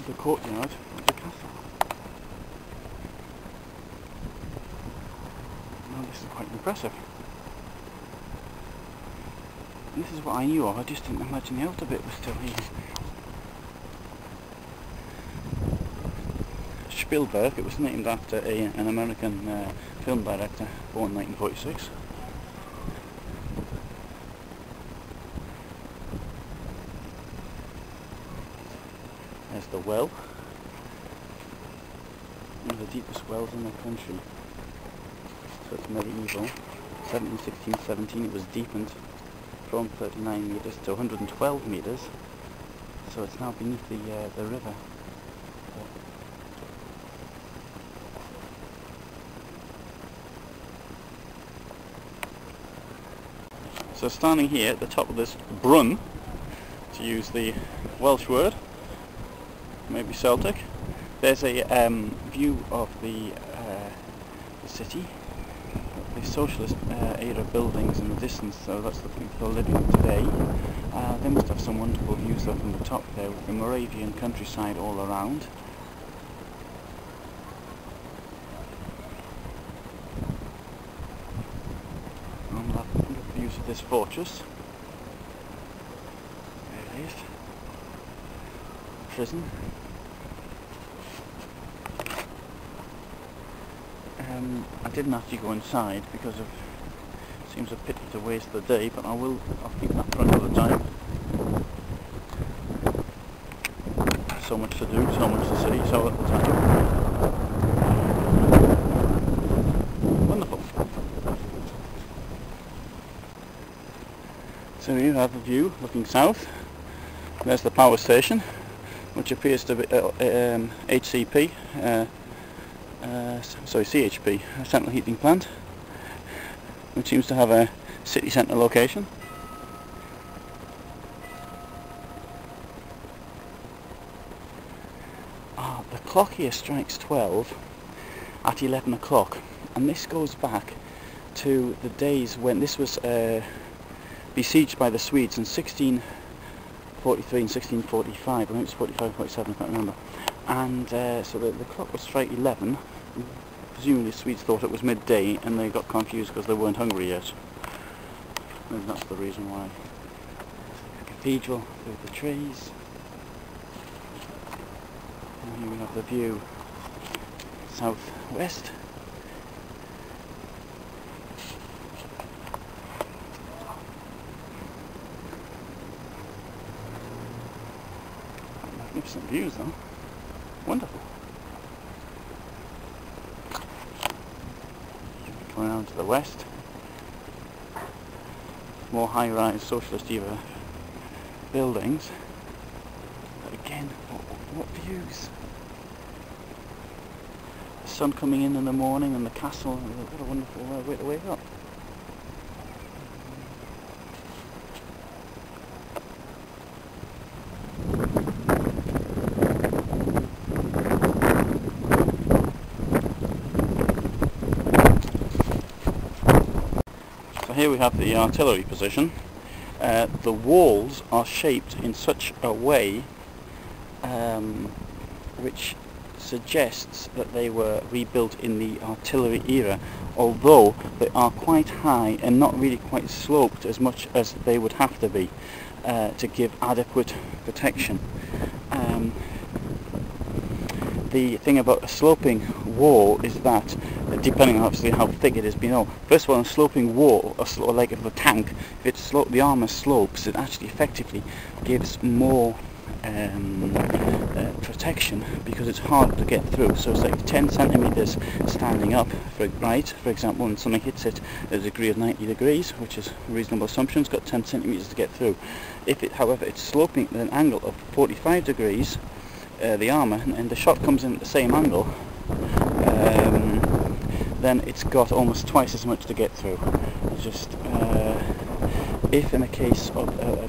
the courtyard of the castle. Now this is quite impressive. And this is what I knew of, I just didn't imagine the outer bit was still here. Spilberk, it was named after an American film director born in 1946. There's the well, one of the deepest wells in the country. So it's medieval. 1716, 17 it was deepened from 39 metres to 112 metres. So it's now beneath the river. So standing here at the top of this Brno, to use the Welsh word, maybe Celtic, there's a view of the city, the socialist era buildings in the distance, so that's the people living today. They must have some wonderful views up from the top there with the Moravian countryside all around. Views of this fortress. There it is. Prison. I didn't actually go inside because of it seems a pity to waste the day, but I'll keep that for another time. So much to do, so much to see, so little time. Wonderful. So here you have a view looking south. There's the power station, which appears to be HCP, CHP, a central heating plant, which seems to have a city centre location. The clock here strikes 12 at 11 o'clock, and this goes back to the days when this was besieged by the Swedes in 1643 and 1645, I think it was 45, 47, I can't remember. And so the clock would strike 11, presumably the Swedes thought it was midday and they got confused because they weren't hungry yet. Maybe that's the reason why. The cathedral through the trees. And here we have the view southwest. Magnificent views though. Wonderful. Going around to the west. More high-rise socialist era buildings. But again, what views. The sun coming in the morning and the castle. What a wonderful way to wake up. Here we have the artillery position. The walls are shaped in such a way which suggests that they were rebuilt in the artillery era, although they are quite high and not really quite sloped as much as they would have to be to give adequate protection. The thing about a sloping wall is that, depending on obviously how thick it is, first of all, a sloping wall, or like of a tank, if the armour slopes, it actually effectively gives more protection because it's hard to get through. So it's like 10 centimeters standing up, for example, when something hits it at a degree of 90 degrees, which is a reasonable assumption, it's got 10 centimeters to get through. If it, however, it's sloping at an angle of 45 degrees, the armour, and the shot comes in at the same angle, then it's got almost twice as much to get through. It's just, if in a case of a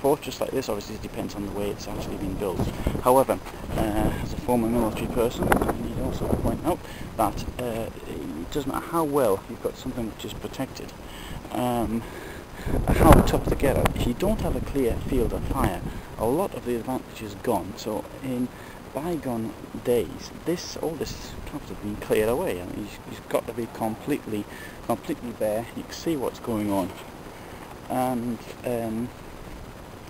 fortress like this, obviously it depends on the way it's actually been built. However, as a former military person, I need also to point out that it doesn't matter how well you've got something which is protected, how tough to get at. If you don't have a clear field of fire, a lot of the advantage is gone. So in bygone days, all this traps have been cleared away. I mean, it's got to be completely bare. You can see what's going on, and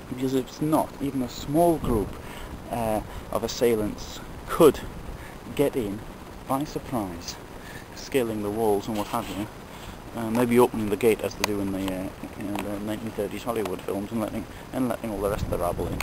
because it's not, even a small group of assailants could get in by surprise, scaling the walls and what have you, maybe opening the gate as they do in the 1930s Hollywood films, and letting all the rest of the rabble in.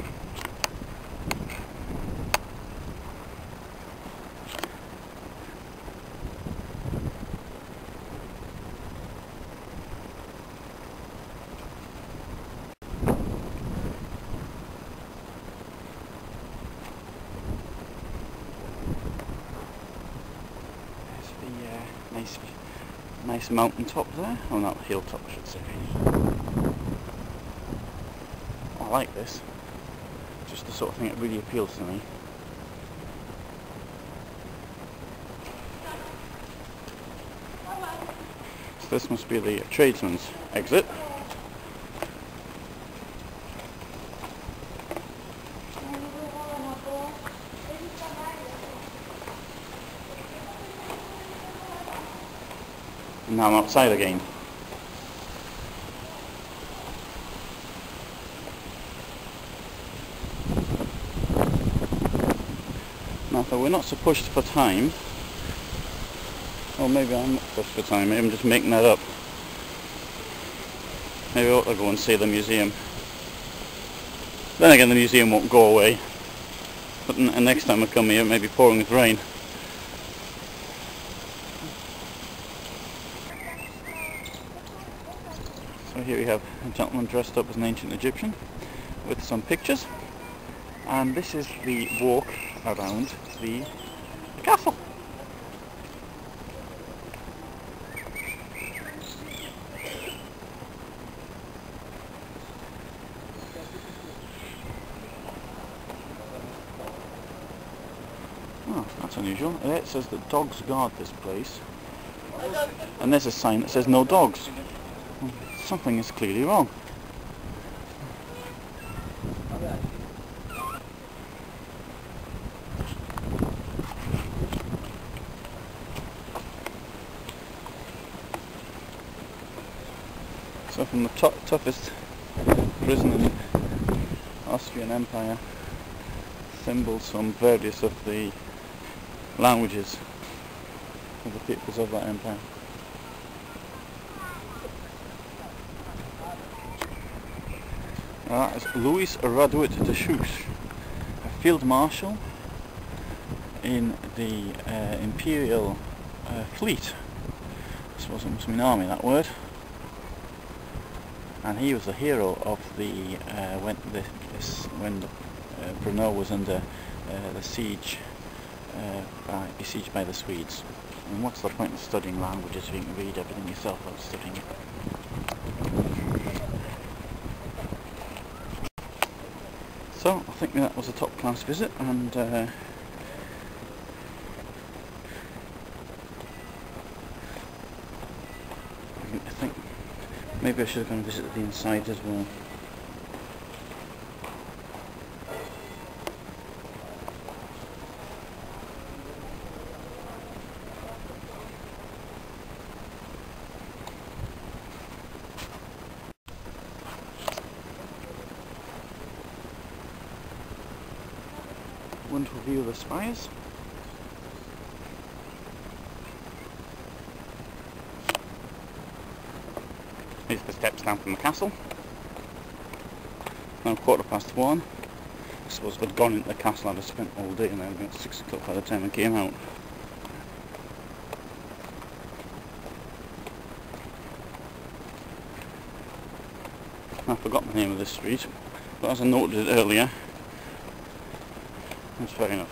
Nice mountain top there. Oh, not hilltop, I should say. I like this. Just the sort of thing that really appeals to me. So this must be the tradesman's exit. Now I'm outside again. Now, we're not so pushed for time. Or maybe I'm not pushed for time. Maybe I'm just making that up. Maybe I ought to go and see the museum. Then again, the museum won't go away. But next time I come here, it may be pouring with rain. So here we have a gentleman dressed up as an ancient Egyptian with some pictures, and this is the walk around the castle. Oh, that's unusual. It says that dogs guard this place, and there's a sign that says no dogs. Something is clearly wrong. So from the toughest prison in Austrian Empire, symbols from various of the languages of the peoples of that empire. That is Louis Raduit de Schuch, a field marshal in the imperial fleet. I suppose it must mean army, that word. And he was the hero of the when Brno was under the siege, besieged by the Swedes. And what's the point of studying languages if you can read everything yourself without studying it? So I think that was a top class visit, and I think maybe I should have gone and visited the inside as well. Wonderful view of the spires. Here's the steps down from the castle. Now 1:15. I suppose if I'd gone into the castle I'd have spent all day, and then about 6 o'clock by the time I came out. I forgot the name of this street, but as I noted it earlier, that's fair enough.